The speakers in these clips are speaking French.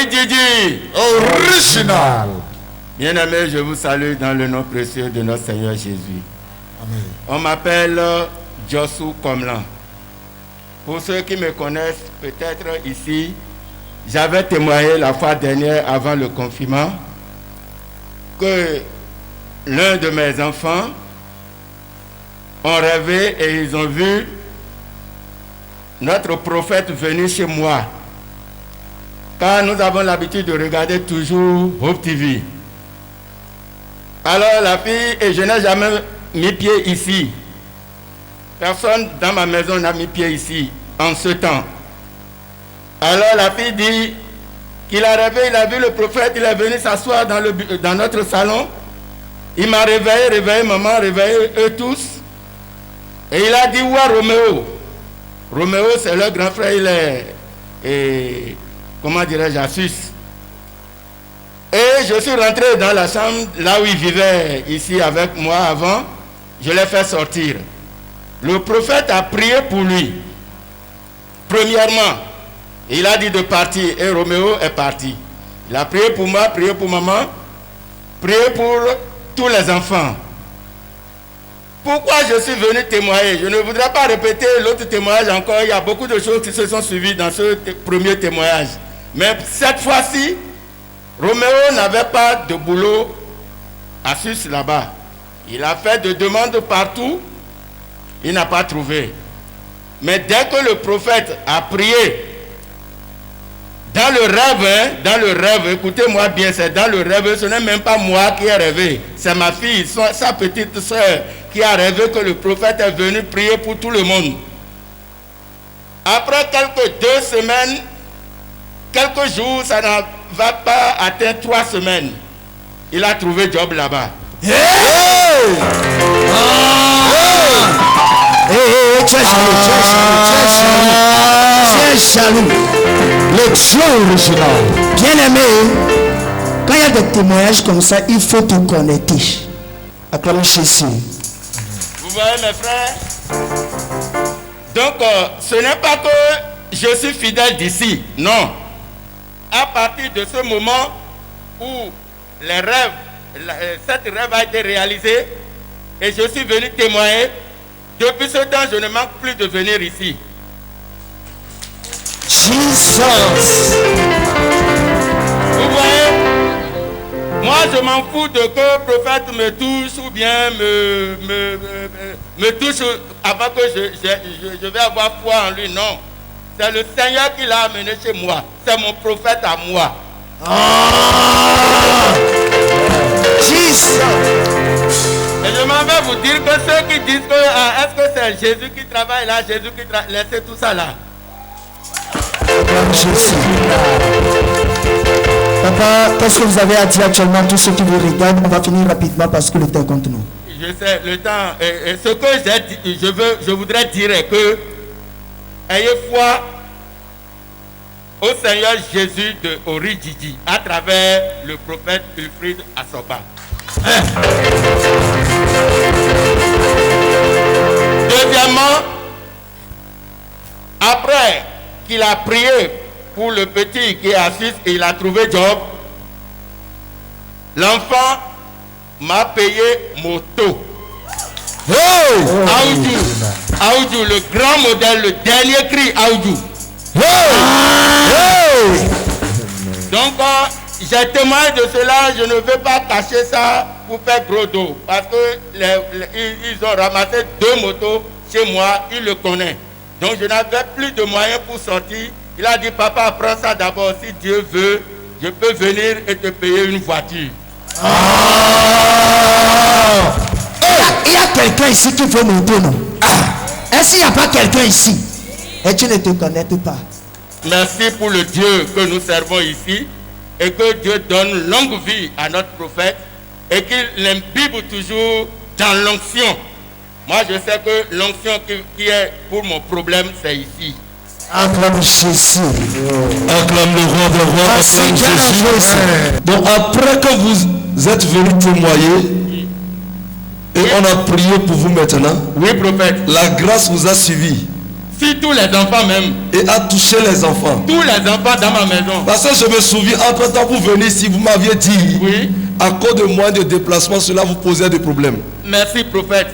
Didi. Original. Bien-aimés, je vous salue dans le nom précieux de notre Seigneur Jésus. Amen. On m'appelle Josu Komlan. Pour ceux qui me connaissent peut-être ici, j'avais témoigné la fois dernière avant le confinement que l'un de mes enfants ont rêvé et ils ont vu notre prophète venir chez moi. Car nous avons l'habitude de regarder toujours Hope TV. Alors la fille, et je n'ai jamais mis pied ici. Personne dans ma maison n'a mis pied ici en ce temps. Alors la fille dit qu'il a rêvé, il a vu le prophète, il est venu s'asseoir dans notre salon. Il m'a réveillé maman, réveillé eux tous. Et il a dit, où est Roméo? Roméo, c'est leur grand frère, il est, comment dirais-je, à Suisse. Et je suis rentré dans la chambre, là où il vivait ici avec moi avant. Je l'ai fait sortir. Le prophète a prié pour lui. Premièrement, il a dit de partir et Roméo est parti. Il a prié pour moi, prié pour maman, prié pour tous les enfants. Pourquoi je suis venu témoigner? Je ne voudrais pas répéter l'autre témoignage encore. Il y a beaucoup de choses qui se sont suivies dans ce premier témoignage. Mais cette fois-ci, Roméo n'avait pas de boulot à Suisse là-bas. Il a fait des demandes partout. Il n'a pas trouvé. Mais dès que le prophète a prié, dans le rêve, écoutez-moi bien, c'est dans le rêve, ce n'est même pas moi qui ai rêvé, c'est ma fille, sa petite soeur qui a rêvé que le prophète est venu prier pour tout le monde. Après quelques 2 semaines, quelques jours, ça ne va pas atteindre 3 semaines, il a trouvé job là-bas. Tu es jaloux. Le Dieu original. Bien aimé, quand il y a des témoignages comme ça, il faut te connecter. Acclamez Jésus. Vous voyez mes frères? Donc, ce n'est pas que je suis fidèle d'ici. Non. À partir de ce moment où les rêves, cette rêve a été réalisé et je suis venu témoigner, depuis ce temps, je ne manque plus de venir ici. Jesus. Vous voyez, moi je m'en fous de que le prophète me touche ou bien me touche avant que je vais avoir foi en lui. Non, c'est le Seigneur qui l'a amené chez moi. C'est mon prophète à moi. Jesus. Et je m'en vais vous dire que ceux qui disent que est-ce que c'est Jésus qui travaille là, Jésus qui travaille, laissez tout ça là. Jésus. Papa, qu'est-ce que vous avez à dire actuellement tous ceux qui vous regardent? On va finir rapidement parce que le temps compte nous. Je sais, le temps. Et ce que je voudrais dire est que ayez foi au Seigneur Jésus de Oridjiji à travers le prophète Wilfrid Asoba. Deuxièmement, après qu'il a prié pour le petit qui est à Suisse et il a trouvé job, l'enfant m'a payé moto. Aoudou, le grand modèle, le dernier cri Aoudou. Donc, j'ai témoigné de cela, je ne veux pas cacher ça pour faire gros dos. Parce que ils ont ramassé 2 motos chez moi, ils le connaissent. Donc je n'avais plus de moyens pour sortir. Il a dit, papa, prends ça d'abord. Si Dieu veut, je peux venir et te payer une voiture. Il y a quelqu'un ici qui veut monter, non? Est-ce qu'il n'y a pas quelqu'un ici? Et tu ne te connectes pas. Merci pour le Dieu que nous servons ici. Et que Dieu donne longue vie à notre prophète. Et qu'il l'imbibe toujours dans l'onction. Moi, je sais que l'onction qui est pour mon problème, c'est ici. Acclame Jésus. Acclame le roi des rois. Acclame Jésus. Donc après que vous êtes venu témoigner et on a prié pour vous maintenant. Oui, prophète. La grâce vous a suivi. Si tous les enfants même. Et a touché les enfants. Tous les enfants dans ma maison. Parce que je me souviens, entre temps vous venez ici, vous m'aviez dit, oui, à cause de moins de déplacement, cela vous posait des problèmes. Merci prophète.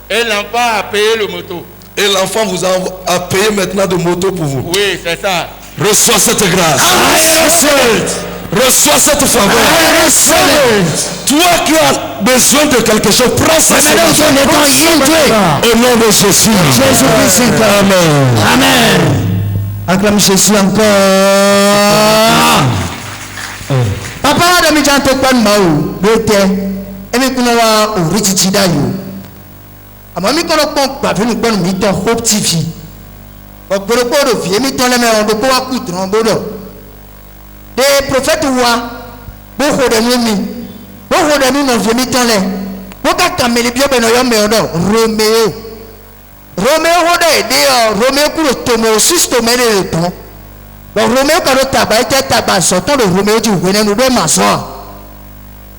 Et l'enfant a payé le moto. Et l'enfant vous a payé maintenant de moto pour vous. Oui, c'est ça. Reçois cette grâce. Reçois cette faveur. Toi qui as besoin de quelque chose, prends ça. Au nom de Jésus. Amen. Amen. Acclame Jésus encore. Papa a mis un peu de maou. Et mais qu'on a au Richitidayo. A mami qu'on a pas vu nous mi Hope TV. Au propos de vie, mi ton la main de quoi coûte en bodo. Des prophètes ouah, beaucoup de nous n'ont vu mi ton les. Beaucoup de camélies bien benoyam meodo. Roméo hoda ede Roméo pour le tomo système le ton. Donc Roméo quand le tabac était tabac sortant de Roméo du venez nous deux maçons.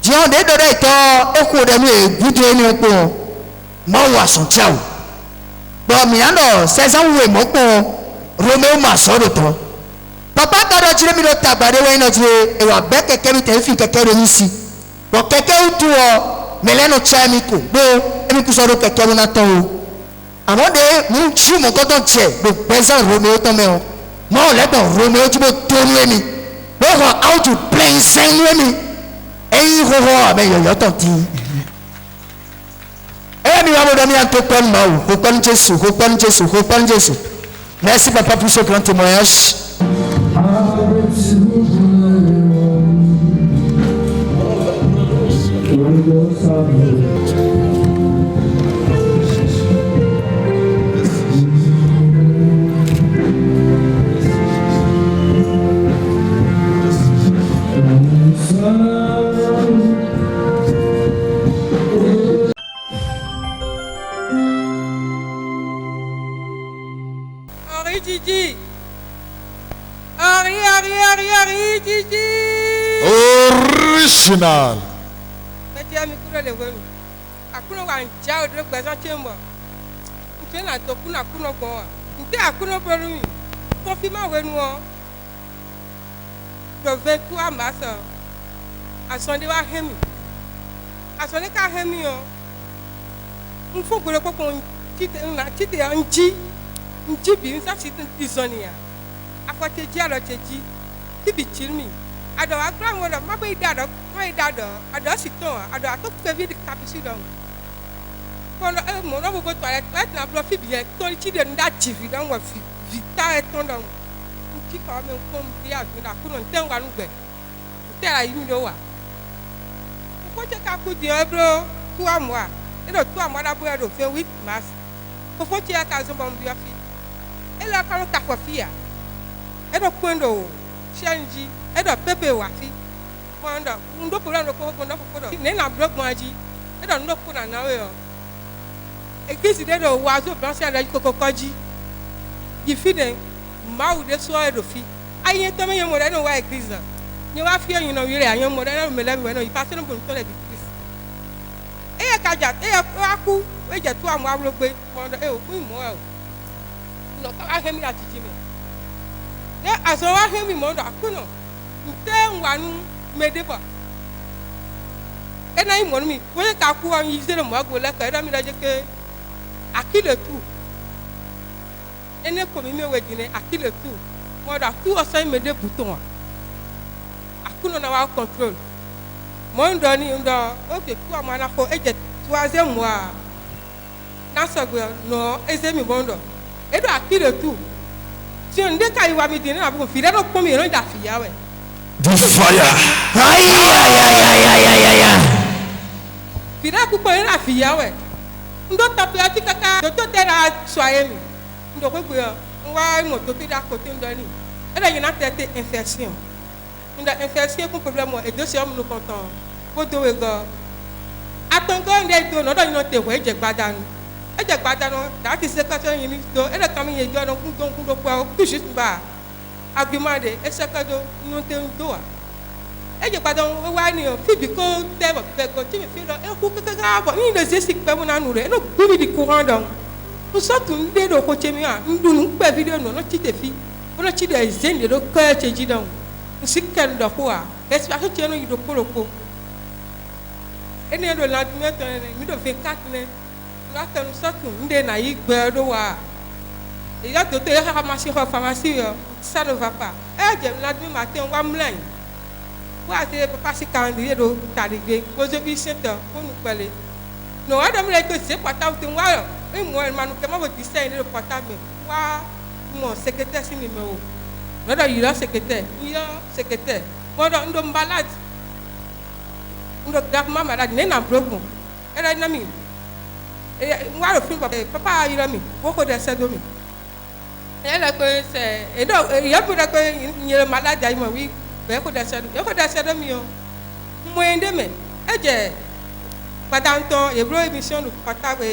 Dieu on est de temps au cours de nous goûter nous pour moi ou son ciao. Donc miano 16 ans où est mon Roméo maçon de toi. Papa quand tu as mis le tabac de ouais notre et va bec quelqu'un qui fait quelqu'un de ici. Donc quelqu'un où tu mais là notre chamico. Bon et nous couchons quelqu'un on attend. Avant de nous tuer mon coton tiers, le président Roméo Toméo. Moi, on l'a bon, Roméo, tu peux tourner. Donc, how to play 5 nuits. Et il va mais il y a ton petit. Et nous avons donné un peu de mal. Reconnaît Jésus. Merci, papa, pour ce grand témoignage. Gigi. Ari, Gigi. Original. Meti ami kuro le wemi. Akuno wa nja odre gbesan chembo. Nte na to kuna kuno gbo. Nte akuno boru mi. Kofi ma wenu o. Do veku amasa. Asonde wa hemi. Asonde ka hemi o. Nfo gure popo chite ya nji. Njibi nsa sitin izonia. Afote ji alo cheji. Tibi chirmi. Ado akra ngodo mabe dado, ado siton, ado atok kevi di kapisi don. Kono mo no go toilet, na profi bi e to chi de nda chivi don wa vita e ton don. Nti ka me kom bi afi na kuno ntenwa nugbe. Tera yimi do wa. Ko che ka ku di ebro tu amwa. Edo tu amwa da bo edo fe with mass. Ko fo che ka zo bom bi afi. Ela ka no takofia. Edo kwendo shanji edo pepe wafi kwanda ndo kula ndo ko ne na block maji edo ndo kuna na we o ekisi de do wazo branche ala kokoji ifide ma u de so edo fi aye to me yemo no wa ekisa ni wa fi yin no wire ayen mo na me le we no ipase no bo to le bi e ka ja e aku we je tu amu awlo gbe kwanda e o ku mo o no ka ahemi ati jimi ne aso wa ahemi mo ndo akuno nte nwanu medeba ena imo mi we ka ku an yizere mo agola ka era mi daje ke akile tu ene ko mi me wedine akile tu mo da tu o sai mede buton akuno na wa control mo ndo ni ndo o ke ku amana ko eje tuaze mo a na so gbe no eze mi bondo edo akile tu ti onde ka iwa mi dine na bu fi do ko mi ran da fi yawe the fire. Fira kupo ina fiyawe. Ndo tapi ati kaka to tera soyemi. Ndo ko gbe wa mo to ti da ko ti ndo ni. Eda yina tete infection. Ndo infection ko problem e do se am no kontan. Ko do we go. Atongo nde do no do yina te we je gbadanu. E je gbadanu that is the question you need to. Eda kam ye jo no kun do ko ku shi ba. Agumade esekado no te doa eje padon wa ni o fi bi ko te bo pe ko ti mi fi lo e ku kaka bo ni le se sik pe mo na nu re no gumi di courant don Nous sommes des deux côtés, nous ne pouvons pas vivre dans notre petite fille. On a tiré des zènes de cœur chez Gidon. Nous sommes quel de quoi? Est-ce que tu as eu de coloco? Et nous avons l'admettre, nous devons faire 4 ans. Nous sommes des naïfs, berdois. Il y a d'autres qui ont ramassé la pharmacie, ça ne va pas. Et l'admet matin, on va me l'aider. Pour aller passer calendrier de Tarigué, aux officiers pour nous parler. Nous avons dit que c'est pas tant que moi. Et moi, je vais vous dire le portable. Mon secrétaire, c'est le numéro. Moi, il a secrétaire. Il a secrétaire. Moi, je suis malade. Je suis gravement malade. Je suis problème. Elle a une amie. Moi, le film, papa, il a mis beaucoup de ça. Elle a que c'est. Et donc, il y a pour que il est malade. Il m'a dit, il y a que des ça. Il y a que des ça de mieux. Moi, je suis et pendant temps, il y a une émission de portable.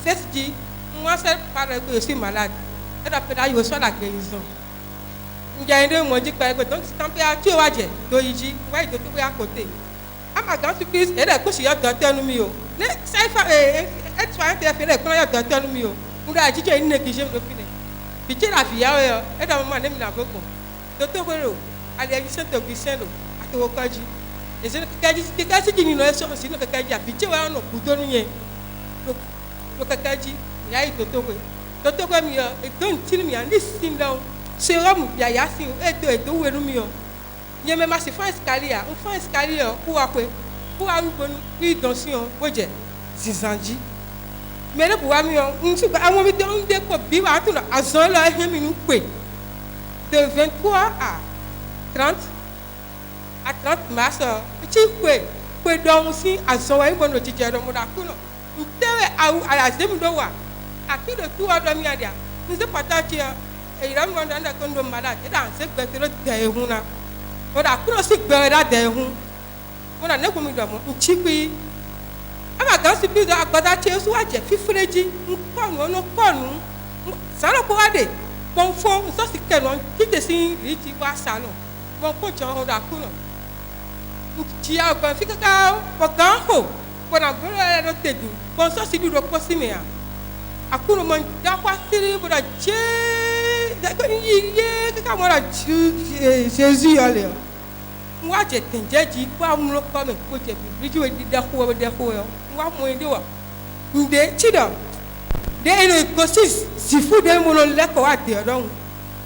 Ceci, moi, c'est parce que je suis malade. Et après, je reçois la guérison. Il y a un de moi dit que donc, c'est température, je vais dire, ouais, je vais à côté. À ma grande surprise, elle a couché un docteur numéro. Ça fait être soin interféré quand il y a un docteur numéro. On a dit qu'il y a une négligence de finir. Puis tu la vie, elle a un moment donné, docteur Rolo, à l'émission de Vicente, à Tokaji. Et c'est que quelqu'un qui nous a sorti, c'est que quelqu'un a pitié, on a coupé. Le Kakaji, il y a eu Toto Gamia, et don't tell me, and this thing down. Serum, Yayasin, et do with me. You may massif escalier, ou fin escalier, ou après, pour un peu de donation, Roger, Zizanji. Mais le bois, on se va à mon temps de copie à Zola et Heminou. De 23 à 30 mars, petit peu, donc aussi à Zola et Bonotier de Monaco. Nous sommes à la Zemdoua, à qui le tour de Miadia. Nous sommes partagés et il a demandé à Kondo malade. Et dans cette bête de Huna, on a croisé Berda de Hun. On a never mis dans mon chipi. À ma grande surprise, à Badache, soit j'ai fait Freddy, nous prenons, ça n'a pas aidé. Bon fond, ça c'est que l'on qui dessine les tibois salon. Bon coach, on a coulé. Tu as un fille pour grand. Pour la gloire de Dieu, pour ça c'est du reposimé. À coup de mon d'avoir tiré pour la Dieu, d'accord, il y a comme la Jésus allait. Moi j'ai dit, pas me le comme côté, je dis d'accord, moi moins de wa. Ndé tida. Dé le cosis, si fou de mon le quoi à dire donc.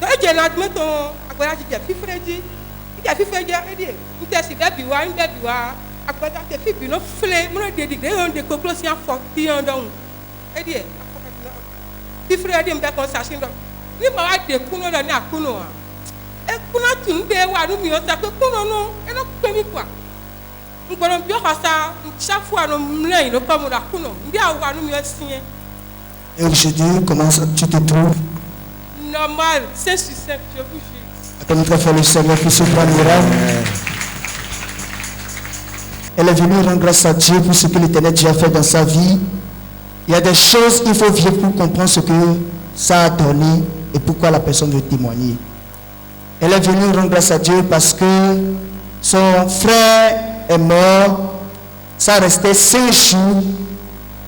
Donc j'ai l'admet ton après j'ai fait Freddy. Il a fait Freddy et dit, il t'a si d'abiwa, une d'abiwa. Après, tu as fait une fleur, on a dédié un des conclusions fortes, donc. Et dit, il faut dire que ça s'achète. Il m'a dit que nous avons à Kuno. Et Kuno, tu nous dis, nous avons ça que Kuno, non, et nous payons quoi. Nous avons bien ça, chaque fois, nous avons le comme la Kuno. Nous avons nous signé. Et aujourd'hui, comment tu te trouves? Normal, 5 sur 5, je vous jure. Attends, nous faire le Seigneur qui se prendra. Elle est venue rendre grâce à Dieu pour ce que l'Éternel Dieu a fait dans sa vie. Il y a des choses qu'il faut vivre pour comprendre ce que ça a donné et pourquoi la personne veut témoigner. Elle est venue rendre grâce à Dieu parce que son frère est mort. Ça restait 5 jours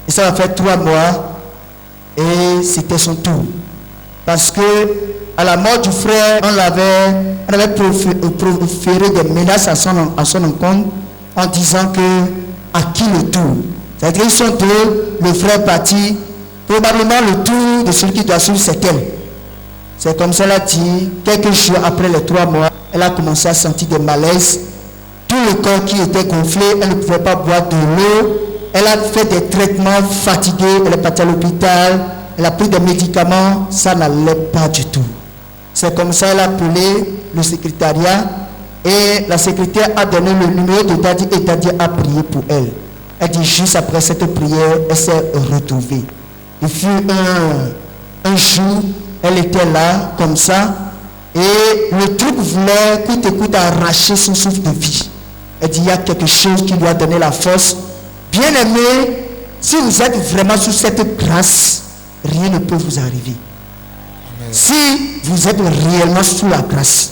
et ça va faire 3 mois et c'était son tour. Parce que à la mort du frère, on avait proféré des menaces à son encontre, en disant que à qui le tour. C'est-à-dire qu'ils sont deux, le frère parti, probablement le tour de celui qui doit suivre c'est elle. C'est comme ça elle a dit, quelques jours après les 3 mois, elle a commencé à sentir des malaises. Tout le corps qui était gonflé, elle ne pouvait pas boire de l'eau. Elle a fait des traitements fatigués, elle est partie à l'hôpital, elle a pris des médicaments, ça n'allait pas du tout. C'est comme ça qu'elle a appelé le secrétariat. Et la secrétaire a donné le numéro de Dadi et Dadi a prié pour elle. Elle dit juste après cette prière, elle s'est retrouvée. Il fut un jour, elle était là, comme ça, et le truc voulait coûte arracher son souffle de vie. Elle dit, il y a quelque chose qui lui a donné la force. Bien aimé, si vous êtes vraiment sous cette grâce, rien ne peut vous arriver. Amen. Si vous êtes réellement sous la grâce,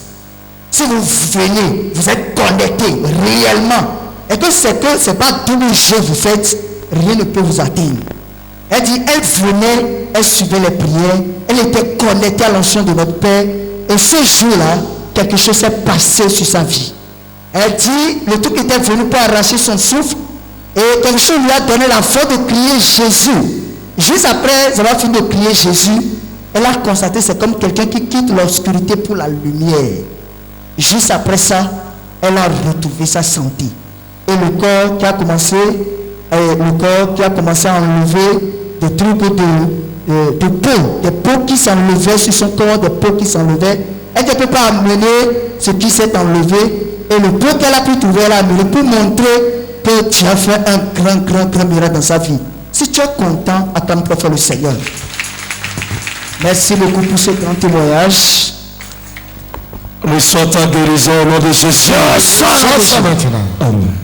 si vous venez, vous êtes connecté réellement, et que c'est pas tous les jours vous faites, rien ne peut vous atteindre. Elle dit, elle venait, elle suivait les prières, elle était connectée à l'onction de notre Père. Et ce jour-là, quelque chose s'est passé sur sa vie. Elle dit, le truc était venu pour arracher son souffle. Et quelque chose lui a donné la force de crier Jésus. Juste après avoir fini de crier Jésus, elle a constaté c'est comme quelqu'un qui quitte l'obscurité pour la lumière. Juste après ça, elle a retrouvé sa santé. Et le corps qui a commencé, à enlever des trucs de peau, des peaux qui s'enlevaient sur son corps, des peaux qui s'enlevaient. Elle ne peut pas amener ce qui s'est enlevé. Et le peu qu'elle a pu trouver, elle a amené pour montrer que tu as fait un grand miracle dans sa vie. Si tu es content, attends pour faire le Seigneur. Merci beaucoup pour ce grand témoignage. Reçois ta guérison au nom de Jésus. Reçois maintenant. Amen.